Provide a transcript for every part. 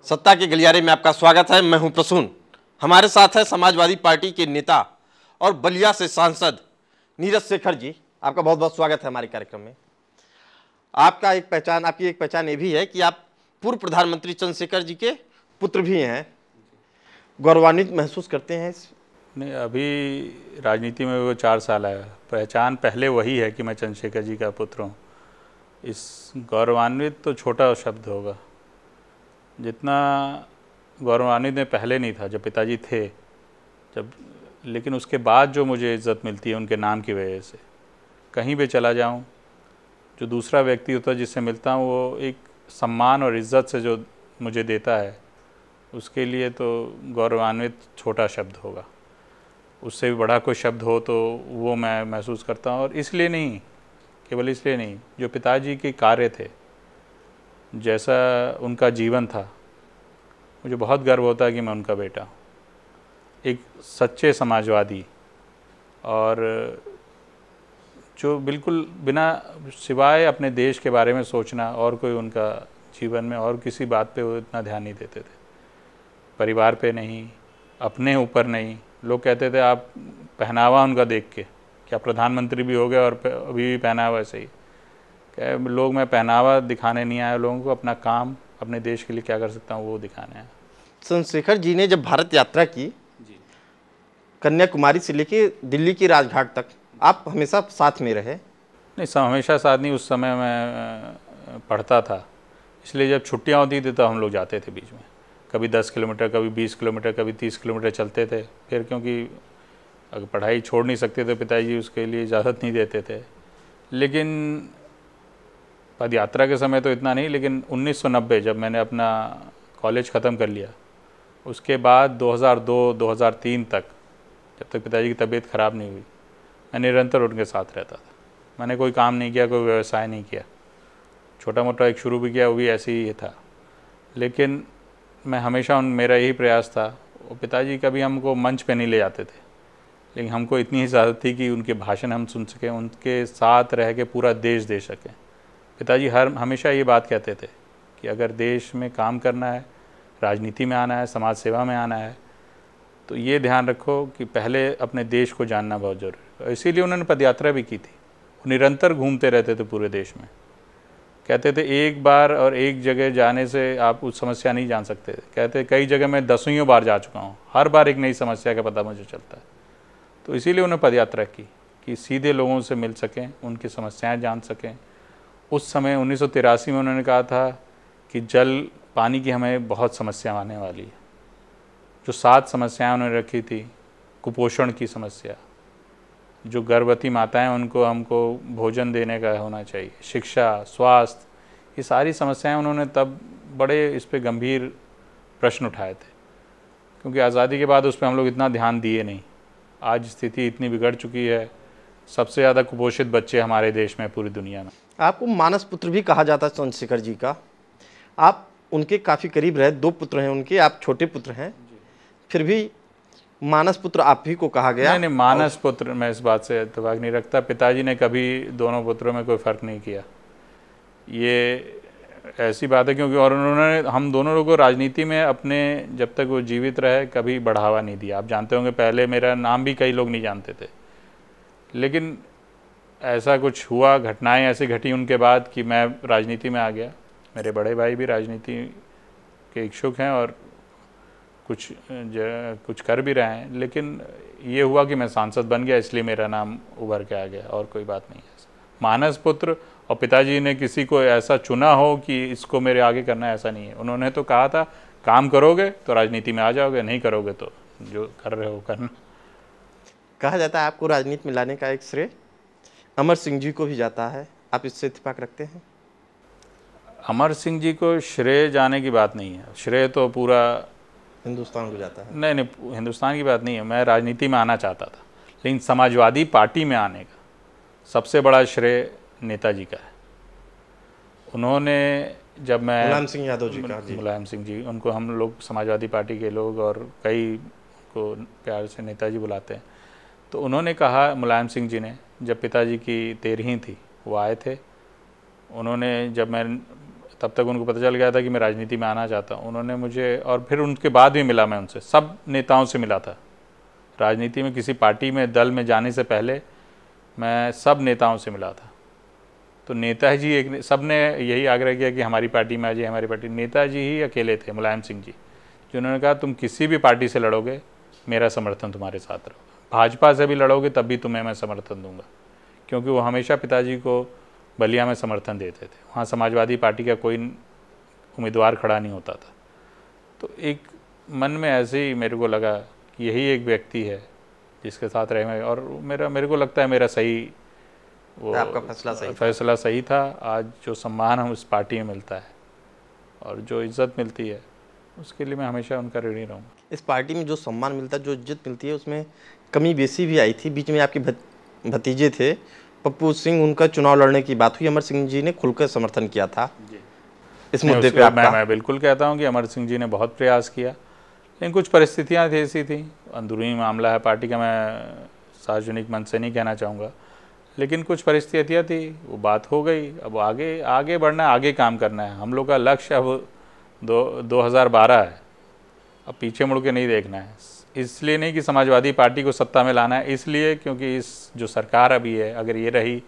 सत्ता के गलियारे में आपका स्वागत है। मैं हूं प्रसून। हमारे साथ है समाजवादी पार्टी के नेता और बलिया से सांसद नीरज शेखर जी। आपका बहुत बहुत स्वागत है हमारे कार्यक्रम में। आपकी एक पहचान ये भी है कि आप पूर्व प्रधानमंत्री चंद्रशेखर जी के पुत्र भी हैं। गौरवान्वित महसूस करते हैं? नहीं, अभी राजनीति में वो 4 साल आया। पहचान पहले वही है कि मैं चंद्रशेखर जी का पुत्र हूँ। इस गौरवान्वित तो छोटा शब्द होगा, जितना गौरवान्वित में पहले नहीं था जब पिताजी थे, लेकिन उसके बाद जो मुझे इज़्ज़त मिलती है उनके नाम की वजह से। कहीं भी चला जाऊँ, जो दूसरा व्यक्ति होता है जिससे मिलता हूँ, वो एक सम्मान और इज़्ज़त से जो मुझे देता है, उसके लिए तो गौरवान्वित छोटा शब्द होगा। उससे भी बड़ा कोई शब्द हो तो वो मैं महसूस करता हूँ। और इसलिए नहीं, केवल इसलिए नहीं, जो पिताजी के कार्य थे, जैसा उनका जीवन था, मुझे बहुत गर्व होता है कि मैं उनका बेटा हूँ। एक सच्चे समाजवादी, और जो बिल्कुल बिना सिवाय अपने देश के बारे में सोचना और कोई उनका जीवन में और किसी बात पे वो इतना ध्यान नहीं देते थे। परिवार पे नहीं, अपने ऊपर नहीं। लोग कहते थे आप पहनावा उनका देख के, क्या प्रधानमंत्री भी हो गए और अभी भी पहनावा ऐसे ही। क्या लोग, मैं पहनावा दिखाने नहीं आया लोगों को, अपना काम, अपने देश के लिए क्या कर सकता हूँ वो दिखाने आया। चंद्रशेखर जी ने जब भारत यात्रा की, कन्याकुमारी से लेके दिल्ली की राजघाट तक, आप हमेशा साथ में रहे? नहीं, हमेशा साथ नहीं। उस समय मैं पढ़ता था, इसलिए जब छुट्टियाँ होती थी तो हम लोग जाते थे बीच में। कभी 10 किलोमीटर, कभी 20 किलोमीटर, कभी 30 किलोमीटर चलते थे। फिर क्योंकि अगर पढ़ाई छोड़ नहीं सकते तो पिताजी उसके लिए इजाज़त नहीं देते थे। लेकिन पद यात्रा के समय तो इतना नहीं, लेकिन 1990 जब मैंने अपना कॉलेज ख़त्म कर लिया, उसके बाद 2002-2003 तक, जब तक पिताजी की तबीयत ख़राब नहीं हुई, मैं निरंतर उनके साथ रहता था। मैंने कोई काम नहीं किया, कोई व्यवसाय नहीं किया। छोटा मोटा एक शुरू भी किया, वो भी ऐसे ही था। लेकिन मैं हमेशा मेरा यही प्रयास था। वो पिताजी कभी हमको मंच पे नहीं ले जाते थे, लेकिन हमको इतनी ही इजाज़त थी कि उनके भाषण हम सुन सकें, उनके साथ रह के पूरा देश दे सकें। पिताजी हमेशा ये बात कहते थे कि अगर देश में काम करना है, राजनीति में आना है, समाज सेवा में आना है, तो ये ध्यान रखो कि पहले अपने देश को जानना बहुत ज़रूरी है। इसीलिए उन्होंने पदयात्रा भी की थी। वो निरंतर घूमते रहते थे पूरे देश में। कहते थे एक बार और एक जगह जाने से आप उस समस्या नहीं जान सकते। कहते कई जगह मैं 10वीं बार जा चुका हूँ, हर बार एक नई समस्या का पता मुझे चलता है। तो इसीलिए उन्होंने पदयात्रा की कि सीधे लोगों से मिल सकें, उनकी समस्याएं जान सकें। उस समय 1983 में उन्होंने कहा था कि जल पानी की हमें बहुत समस्या आने वाली है। जो 7 समस्याएं उन्होंने रखी थी, कुपोषण की समस्या, जो गर्भवती माताएं उनको हमको भोजन देने का होना चाहिए, शिक्षा, स्वास्थ्य, ये सारी समस्याएं उन्होंने तब बड़े इस पे गंभीर प्रश्न उठाए थे। क्योंकि आज़ादी के बाद उस पर हम लोग इतना ध्यान दिए नहीं। आज स्थिति इतनी बिगड़ चुकी है, सबसे ज़्यादा कुपोषित बच्चे हमारे देश में, पूरी दुनिया में। आपको मानस पुत्र भी कहा जाता है चंद्रशेखर जी का। आप उनके काफ़ी करीब रहे, 2 पुत्र हैं उनके, आप छोटे पुत्र हैं, फिर भी मानस पुत्र आप ही को कहा गया। नहीं, मानस पुत्र मैं इस बात से इत्तेफाक नहीं रखता। पिताजी ने कभी दोनों पुत्रों में कोई फ़र्क नहीं किया। ये ऐसी बात है क्योंकि और उन्होंने हम दोनों लोगों को राजनीति में अपने, जब तक वो जीवित रहे, कभी बढ़ावा नहीं दिया। आप जानते होंगे पहले मेरा नाम भी कई लोग नहीं जानते थे, लेकिन ऐसा कुछ हुआ, घटनाएं ऐसी घटी उनके बाद कि मैं राजनीति में आ गया। मेरे बड़े भाई भी राजनीति के इच्छुक हैं और कुछ कर भी रहे हैं, लेकिन ये हुआ कि मैं सांसद बन गया, इसलिए मेरा नाम उभर के आ गया, और कोई बात नहीं है। मानस पुत्र और पिताजी ने किसी को ऐसा चुना हो कि इसको मेरे आगे करना है, ऐसा नहीं है। उन्होंने तो कहा था काम करोगे तो राजनीति में आ जाओगे, नहीं करोगे तो जो कर रहे हो करना। कहा जाता है आपको राजनीति में लाने का एक श्रेय अमर सिंह जी को भी जाता है, आप इससे इत्तेफाक रखते हैं? अमर सिंह जी को श्रेय जाने की बात नहीं है, श्रेय तो पूरा हिंदुस्तान को जाता है। नहीं, हिंदुस्तान की बात नहीं है। मैं राजनीति में आना चाहता था, लेकिन समाजवादी पार्टी में आने का सबसे बड़ा श्रेय नेताजी का है। उन्होंने, जब मैं मुलायम सिंह यादव जी का, मुलायम सिंह जी, उनको हम लोग समाजवादी पार्टी के लोग और कई को प्यार से नेताजी बुलाते हैं। तो उन्होंने कहा, मुलायम सिंह जी ने, जब पिताजी की 13वीं थी, वो आए थे। उन्होंने, जब मैं तब तक उनको पता चल गया था कि मैं राजनीति में आना चाहता हूँ। उन्होंने मुझे, और फिर उनके बाद भी मिला मैं उनसे, सब नेताओं से मिला था। राजनीति में किसी पार्टी में, दल में जाने से पहले मैं सब नेताओं से मिला था। तो नेताजी एक, सब ने यही आग्रह किया कि हमारी पार्टी में आ जाइए, हमारी पार्टी। नेताजी ही अकेले थे, मुलायम सिंह जी, जिन्होंने कहा तुम किसी भी पार्टी से लड़ोगे, मेरा समर्थन तुम्हारे साथ रहेगा। भाजपा से भी लड़ोगे तब भी तुम्हें मैं समर्थन दूंगा, क्योंकि वो हमेशा पिताजी को बलिया में समर्थन देते थे। वहाँ समाजवादी पार्टी का कोई उम्मीदवार खड़ा नहीं होता था। तो एक मन में ऐसे ही मेरे को लगा कि यही एक व्यक्ति है जिसके साथ रहे, और मेरे को लगता है मेरा सही, वो आपका फैसला सही था। आज जो सम्मान हम इस पार्टी में मिलता है और जो इज़्ज़त मिलती है, उसके लिए मैं हमेशा उनका ऋणी रहूँगा। इस पार्टी में जो सम्मान मिलता है, जो इज्जत मिलती है, उसमें कमी बेसी भी आई थी। बीच में आपके भतीजे थे पप्पू सिंह, उनका चुनाव लड़ने की बात हुई, अमर सिंह जी ने खुलकर समर्थन किया था इस मुद्दे पे आपका? मैं बिल्कुल कहता हूँ कि अमर सिंह जी ने बहुत प्रयास किया, लेकिन कुछ परिस्थितियाँ ऐसी थी, अंदरूनी मामला है पार्टी का, मैं सार्वजनिक मंच से नहीं कहना चाहूँगा, लेकिन कुछ परिस्थितियाँ थी, वो बात हो गई। अब आगे बढ़ना है, आगे काम करना है। हम लोग का लक्ष्य अब 2012 है, अब पीछे मुड़ के नहीं देखना है। इसलिए नहीं कि समाजवादी पार्टी को सत्ता में लाना है, इसलिए क्योंकि इस जो सरकार अभी है, अगर ये रही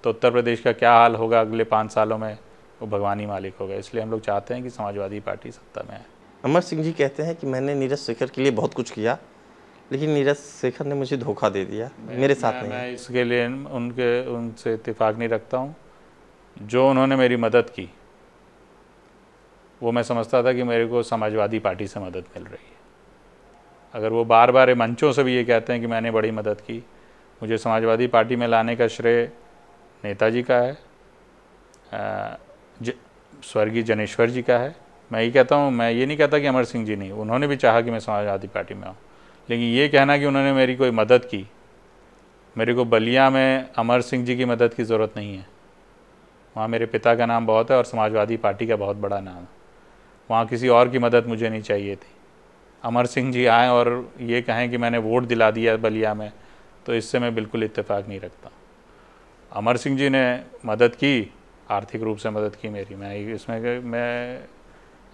तो उत्तर प्रदेश का क्या हाल होगा अगले 5 सालों में, वो भगवान ही मालिक होगा। इसलिए हम लोग चाहते हैं कि समाजवादी पार्टी सत्ता में आए। अमर सिंह जी कहते हैं कि मैंने नीरज शेखर के लिए बहुत कुछ किया, लेकिन नीरज शेखर ने मुझे धोखा दे दिया, मेरे साथ नहीं। मैं इसके लिए उनसे इत्तेफाक नहीं रखता हूँ। जो उन्होंने मेरी मदद की, वो मैं समझता था कि मेरे को समाजवादी पार्टी से मदद मिल रही है। अगर वो बार बार मंचों से भी ये कहते हैं कि मैंने बड़ी मदद की, मुझे समाजवादी पार्टी में लाने का श्रेय नेताजी का है, स्वर्गीय जनेश्वर जी का है। मैं ये कहता हूँ, मैं ये नहीं कहता कि अमर सिंह जी नहीं, उन्होंने भी चाहा कि मैं समाजवादी पार्टी में आऊँ, लेकिन ये कहना कि उन्होंने मेरी कोई मदद की, मेरे को बलिया में अमर सिंह जी की मदद की ज़रूरत नहीं है। वहाँ मेरे पिता का नाम बहुत है और समाजवादी पार्टी का बहुत बड़ा नाम है। वहाँ किसी और की मदद मुझे नहीं चाहिए थी। अमर सिंह जी आए और ये कहें कि मैंने वोट दिला दिया बलिया में, तो इससे मैं बिल्कुल इत्तेफाक नहीं रखता। अमर सिंह जी ने मदद की, आर्थिक रूप से मदद की मेरी। मैं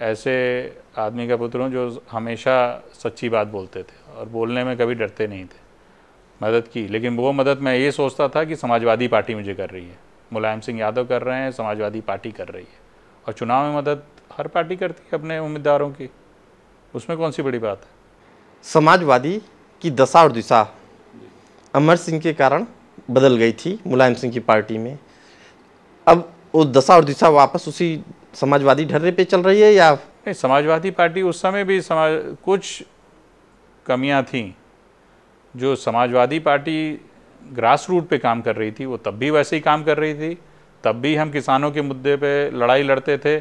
ऐसे आदमी का पुत्र हूँ जो हमेशा सच्ची बात बोलते थे और बोलने में कभी डरते नहीं थे। मदद की, लेकिन वो मदद मैं ये सोचता था कि समाजवादी पार्टी मुझे कर रही है, मुलायम सिंह यादव कर रहे हैं, समाजवादी पार्टी कर रही है। और चुनाव में मदद हर पार्टी करती है अपने उम्मीदवारों की, उसमें कौन सी बड़ी बात है। समाजवादी की दशा और दिशा अमर सिंह के कारण बदल गई थी मुलायम सिंह की पार्टी में। अब वो दशा और दिशा वापस उसी समाजवादी ढर्रे पे चल रही है या नहीं? समाजवादी पार्टी उस समय भी कुछ कमियां थीं। जो समाजवादी पार्टी ग्रास रूट पे काम कर रही थी, वो तब भी वैसे ही काम कर रही थी। तब भी हम किसानों के मुद्दे पे लड़ाई लड़ते थे,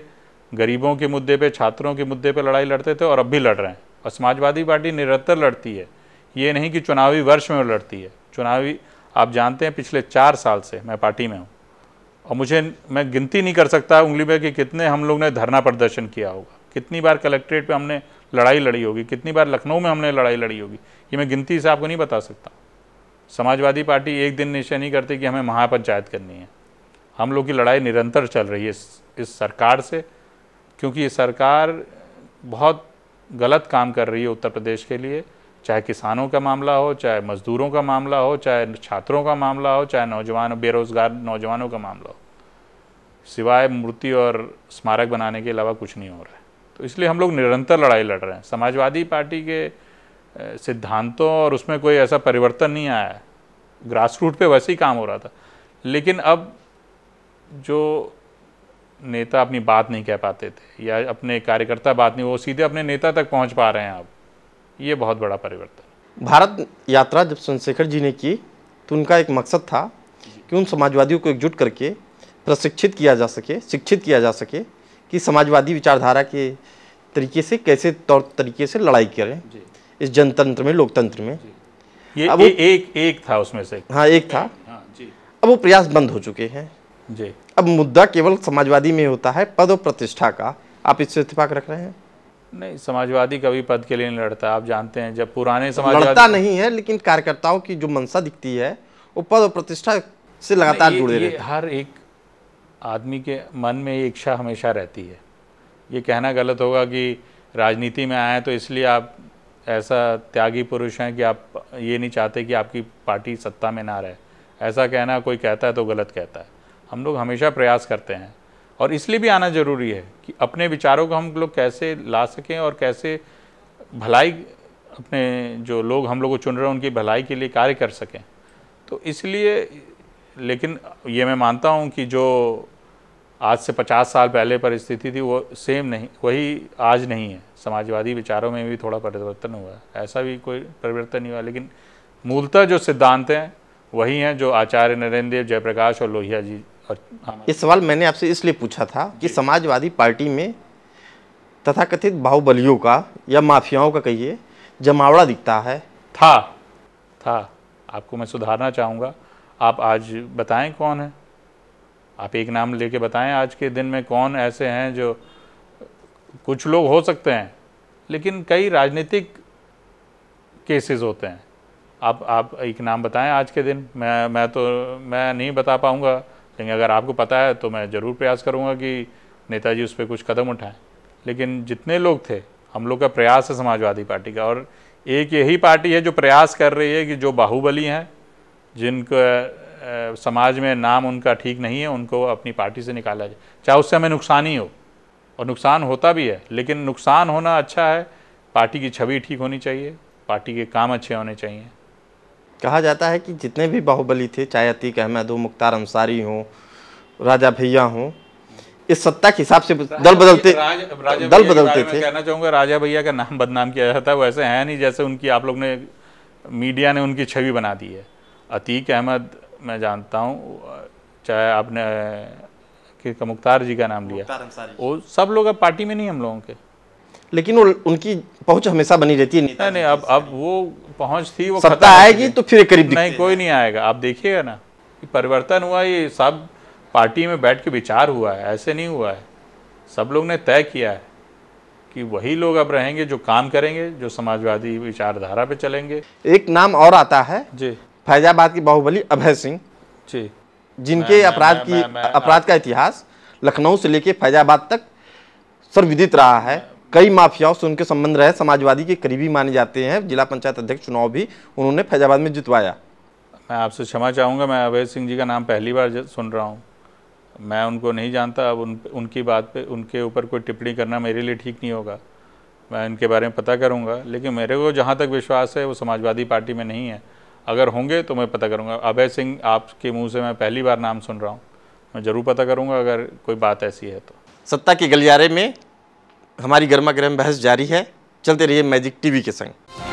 गरीबों के मुद्दे पे, छात्रों के मुद्दे पे लड़ाई लड़ते थे, और अब भी लड़ रहे हैं। और समाजवादी पार्टी निरंतर लड़ती है, ये नहीं कि चुनावी वर्ष में लड़ती है। चुनावी, आप जानते हैं पिछले 4 साल से मैं पार्टी में हूँ, और मैं गिनती नहीं कर सकता उंगली में कि कितने हम लोग ने धरना प्रदर्शन किया होगा, कितनी बार कलेक्ट्रेट पे हमने लड़ाई लड़ी होगी, कितनी बार लखनऊ में हमने लड़ाई लड़ी होगी, ये मैं गिनती से आपको नहीं बता सकता। समाजवादी पार्टी एक दिन निश्चय नहीं करती कि हमें महापंचायत करनी है। हम लोग की लड़ाई निरंतर चल रही है इस सरकार से, क्योंकि ये सरकार बहुत गलत काम कर रही है उत्तर प्रदेश के लिए। चाहे किसानों का मामला हो, चाहे मजदूरों का मामला हो, चाहे छात्रों का मामला हो, चाहे बेरोजगार नौजवानों का मामला हो, सिवाय मूर्ति और स्मारक बनाने के अलावा कुछ नहीं हो रहा है। तो इसलिए हम लोग निरंतर लड़ाई लड़ रहे हैं। समाजवादी पार्टी के सिद्धांतों और उसमें कोई ऐसा परिवर्तन नहीं आया है, ग्रास रूट पे वैसे ही काम हो रहा था। लेकिन अब जो नेता अपनी बात नहीं कह पाते थे या अपने कार्यकर्ता बात नहीं, वो सीधे अपने नेता तक पहुंच पा रहे हैं अब, ये बहुत बड़ा परिवर्तन। भारत यात्रा जब चंद्रशेखर जी ने की तो उनका एक मकसद था कि उन समाजवादियों को एकजुट करके प्रशिक्षित किया जा सके, शिक्षित किया जा सके कि समाजवादी विचारधारा के तरीके से कैसे तौर तरीके से लड़ाई करें इस जनतंत्र में, लोकतंत्र में। ये अब एक था उसमें से। हाँ, एक था। जी। अब वो प्रयास बंद हो चुके हैं जी। अब मुद्दा केवल समाजवादी में होता है पद और प्रतिष्ठा का। आप इससे इत्तेफाक रख रहे हैं? नहीं, समाजवादी कभी पद के लिए नहीं लड़ता। आप जानते हैं जब पुराने समाजवादी लड़ता नहीं है, लेकिन कार्यकर्ताओं की जो मंशा दिखती है वो पद और प्रतिष्ठा से लगातार जुड़े रहते हैं। हर एक आदमी के मन में ये इच्छा हमेशा रहती है। ये कहना गलत होगा कि राजनीति में आए तो इसलिए आप ऐसा त्यागी पुरुष हैं कि आप ये नहीं चाहते कि आपकी पार्टी सत्ता में ना रहे। ऐसा कहना कोई कहता है तो गलत कहता है। हम लोग हमेशा प्रयास करते हैं और इसलिए भी आना ज़रूरी है कि अपने विचारों को हम लोग कैसे ला सकें और कैसे भलाई, अपने जो लोग हम लोग को चुन रहे हैं उनकी भलाई के लिए कार्य कर सकें। तो इसलिए, लेकिन ये मैं मानता हूँ कि जो आज से 50 साल पहले परिस्थिति थी वो सेम नहीं, वही आज नहीं है। समाजवादी विचारों में भी थोड़ा परिवर्तन हुआ है, ऐसा भी कोई परिवर्तन नहीं हुआ, लेकिन मूलतः जो सिद्धांत हैं वही हैं जो आचार्य नरेंद्र देव, जयप्रकाश और लोहिया जी। और ये सवाल मैंने आपसे इसलिए पूछा था कि समाजवादी पार्टी में तथाकथित बाहुबलियों का या माफियाओं का कहिए जमावड़ा दिखता है। था आपको मैं सुधारना चाहूँगा। आप आज बताएं कौन है, आप एक नाम लेके बताएं आज के दिन में कौन ऐसे हैं जो, कुछ लोग हो सकते हैं लेकिन कई राजनीतिक केसेस होते हैं। आप एक नाम बताएं आज के दिन। मैं नहीं बता पाऊँगा, लेकिन अगर आपको पता है तो मैं ज़रूर प्रयास करूँगा कि नेताजी उस पर कुछ कदम उठाएं। लेकिन जितने लोग थे, हम लोग का प्रयास है समाजवादी पार्टी का, और एक यही पार्टी है जो प्रयास कर रही है कि जो बाहुबली हैं, जिनका समाज में नाम उनका ठीक नहीं है, उनको अपनी पार्टी से निकाला जाए, चाहे उससे हमें नुकसान ही हो। और नुकसान होता भी है, लेकिन नुकसान होना अच्छा है। पार्टी की छवि ठीक होनी चाहिए, पार्टी के काम अच्छे होने चाहिए। कहा जाता है कि जितने भी बाहुबली थे, चाहे अतीक अहमद हो, मुख्तार अंसारी हो, राजा भैया हो, इस सत्ता के हिसाब से दल बदलते थे। कहना चाहूँगा राजा भैया का नाम बदनाम किया जाता है, वैसे है नहीं जैसे उनकी आप लोग ने, मीडिया ने उनकी छवि बना दी है। अतीक अहमद मैं जानता हूँ, चाहे आपने मुख्तार जी का नाम लिया, वो सब लोग अब पार्टी में नहीं हम लोगों के, लेकिन वो उनकी पहुंच हमेशा बनी रहती है। नहीं, अब वो पहुंच थी, वो सत्ता आएगी तो फिर करीब नहीं, कोई नहीं आएगा। आप देखिएगा ना कि परिवर्तन हुआ, ये सब पार्टी में बैठ के विचार हुआ है, ऐसे नहीं हुआ है। सब लोग ने तय किया है कि वही लोग अब रहेंगे जो काम करेंगे, जो समाजवादी विचारधारा पे चलेंगे। एक नाम और आता है जी, फैजाबाद की बाहुबली अभय सिंह जी, जिनके अपराध का इतिहास लखनऊ से लेके फैजाबाद तक सर्वविदित रहा है। कई माफियाओं से उनके संबंध रहे, समाजवादी के करीबी माने जाते हैं। जिला पंचायत अध्यक्ष चुनाव भी उन्होंने फैजाबाद में जितवाया। मैं आपसे क्षमा चाहूँगा, मैं अभय सिंह जी का नाम पहली बार सुन रहा हूँ, मैं उनको नहीं जानता। अब उनकी बात पे, उनके ऊपर कोई टिप्पणी करना मेरे लिए ठीक नहीं होगा। मैं इनके बारे में पता करूँगा, लेकिन मेरे को जहाँ तक विश्वास है वो समाजवादी पार्टी में नहीं है। अगर होंगे तो मैं पता करूँगा। अभय सिंह आपके मुँह से मैं पहली बार नाम सुन रहा हूँ, मैं ज़रूर पता करूँगा अगर कोई बात ऐसी है तो। सत्ता के गलियारे में हमारी गर्मा गर्म बहस जारी है। चलते रहिए मैजिक टीवी के संग।